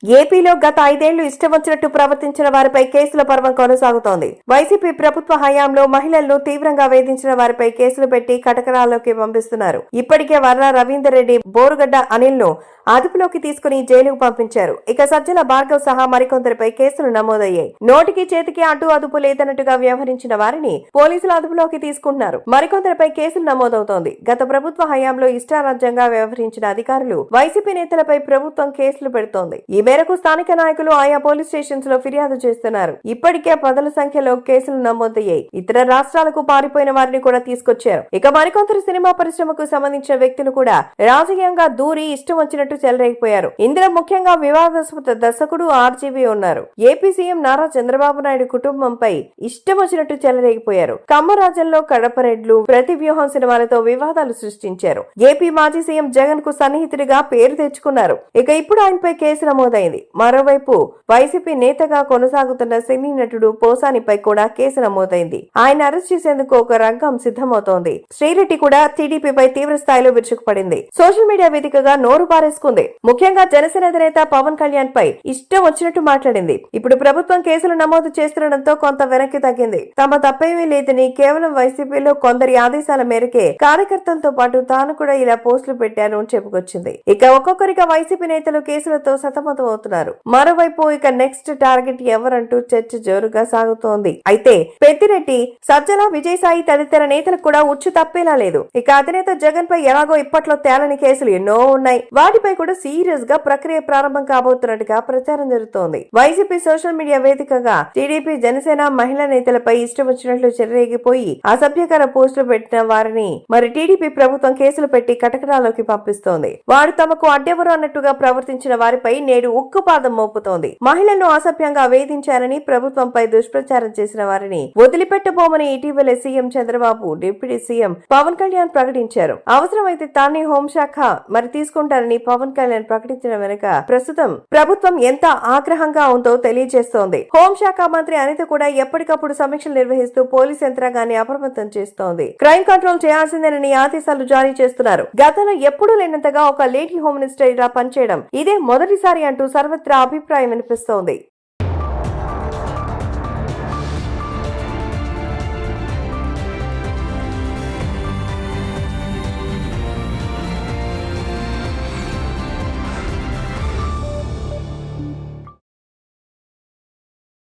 ఏపీలో గత 5 ఏళ్లు ఇష్టం వచ్చినట్టు ప్రవర్తించిన వారిపై కేసుల పర్వం కొనసాగుతోంది. వైసీపీ ప్రభుత్వ హయాంలో మహిళలను తీవ్రంగా వేధించిన వారిపై కేసులు పెట్టి కటకరాల్లోకి పంపిస్తున్నారు. ఇప్పటికే వర్ర రవీందర్ రెడ్డి, బోరుగడ్డ అనిల్ ను అదుపులోకి తీసుకుని జైలుకు పంపించారు. ఇక సజ్జల భార్గవ్ సహా మరికొందరిపై కేసులు నమోదయ్యాయి. నోటికి చేతికి అదుపు లేదన్నట్టుగా వ్యవహరించిన వారిని పోలీసులు అదుపులోకి తీసుకుంటున్నారు. మరికొందరిపై కేసులు నమోదవుతోంది. గత ప్రభుత్వ హయాంలో ఇష్టారాజ్యంగా వ్యవహరించిన అధికారులు, వైసీపీ నేతలపై ప్రభుత్వం కేసులు పెడుతోంది. ఈ మేరకు స్థానిక నాయకులు ఆయా పోలీస్ స్టేషన్స్ లో ఫిర్యాదు చేస్తున్నారు. ఇప్పటికే పదుల సంఖ్యలో కేసులు నమోదయ్యాయి. ఇతర రాష్ట్రాలకు పారిపోయిన వారిని కూడా తీసుకొచ్చారు. ఇక మరికొందరు సినిమా పరిశ్రమకు సంబంధించిన వ్యక్తులు కూడా రాజకీయంగా దూరి ఇష్టం వచ్చినట్టు చెలరేగిపోయారు. ఇందులో ముఖ్యంగా వివాదాస్పద దర్శకుడు ఆర్జీవీ ఉన్నారు. ఏపీ సీఎం నారా చంద్రబాబు నాయుడు కుటుంబంపై ఇష్టం వచ్చినట్టు చెలరేగిపోయారు. కమ్మరాజంలో కడపరెడ్లు, ప్రతి వ్యూహం సినిమాలతో వివాదాలు సృష్టించారు. ఏపీ మాజీ సీఎం జగన్ కు సన్నిహితుడిగా పేరు తెచ్చుకున్నారు. ఇక ఇప్పుడు ఆయనపై కేసు నమోదైంది. మరోవైపు వైసీపీ నేతగా కొనసాగుతున్న సినీ నటుడు పోసానిపై కూడా కేసు నమోదైంది. ఆయన అరెస్ట్ చేసేందుకు ఒక రంగం సిద్ధమవుతోంది. శ్రీరెడ్డి కూడా టీడీపీపై తీవ్ర స్థాయిలో విరుచుకుపడింది. సోషల్ మీడియా వేదికగా నోరు పారేసుకుంది. ముఖ్యంగా జనసేన అధినేత పవన్ కళ్యాణ్ పై ఇష్టం వచ్చినట్టు మాట్లాడింది. ఇప్పుడు ప్రభుత్వం కేసులు నమోదు చేస్తుండటంతో కొంత వెనక్కి తగ్గింది. తమ తప్పేమీ లేదని, కేవలం వైసీపీలో కొందరి ఆదేశాల మేరకే కార్యకర్తలతో పాటు తాను కూడా ఇలా పోస్టులు పెట్టాను అని చెప్పుకొచ్చింది. ఇక ఒక్కొక్కరిగా వైసీపీ నేతలు కేసులతో సతమతం అవుతున్నారు. మరోవైపు ఇక నెక్స్ట్ టార్గెట్ ఎవరంటూ చర్చ జోరుగా సాగుతోంది. అయితే పెద్దిరెడ్డి, సజ్జల, విజయసాయి తదితర నేతలకు కూడా ఉచ్చు తప్పేలా లేదు. ఇక అధినేత జగన్ పై ఎలాగో ఇప్పట్లో తేలని కేసులు ఎన్నో ఉన్నాయి. వాటిపై కూడా సీరియస్ గా ప్రక్రియ ప్రారంభం కాబోతున్నట్టుగా ప్రచారం జరుగుతోంది. వైసీపీ సోషల్ మీడియా వేదికగా టీడీపీ, జనసేన మహిళా నేతలపై ఇష్టం వచ్చినట్లు చెలరేగిపోయి అసభ్యకర పోస్టులు పెట్టిన వారిని మరి టీడీపీ ప్రభుత్వం కేసులు పెట్టి కటకటాల్లోకి పంపిస్తోంది. వారు తమకు అడ్డెవరు అన్నట్టుగా ప్రవర్తించిన వారిపై నేడు ఉక్కుపాదం మోపుతోంది. మహిళలను అసభ్యంగా వేధించారని, ప్రభుత్వంపై దుష్ప్రచారం చేసిన వారిని వదిలిపెట్టబోమని ఇటీవలే CM Chandrababu, deputy CM Pawan Kalyan ప్రకటించారు. అవసరమైతే తానే హోంశాఖ మరి తీసుకుంటారని పవన్ కళ్యాణ్ ప్రకటించిన వెనుక ప్రస్తుతం ప్రభుత్వం ఎంత ఆగ్రహంగా ఉందో తెలియజేస్తోంది. హోంశాఖ మంత్రి అనిత కూడా ఎప్పటికప్పుడు సమీక్షలు నిర్వహిస్తూ పోలీస్ యంత్రాంగాన్ని అప్రమత్తం చేస్తోంది. క్రైమ్ కంట్రోల్ చేయాల్సిందేనని ఆదేశాలు జారీ చేస్తున్నారు. గతంలో ఎప్పుడూ లేనంతగా ఒక లేడీ హోమ్ మినిస్టర్ ఇలా పనిచేయడం ఇదే మొదటిసారి అంటూ సర్వత్రా అభిప్రాయం వినిపిస్తోంది.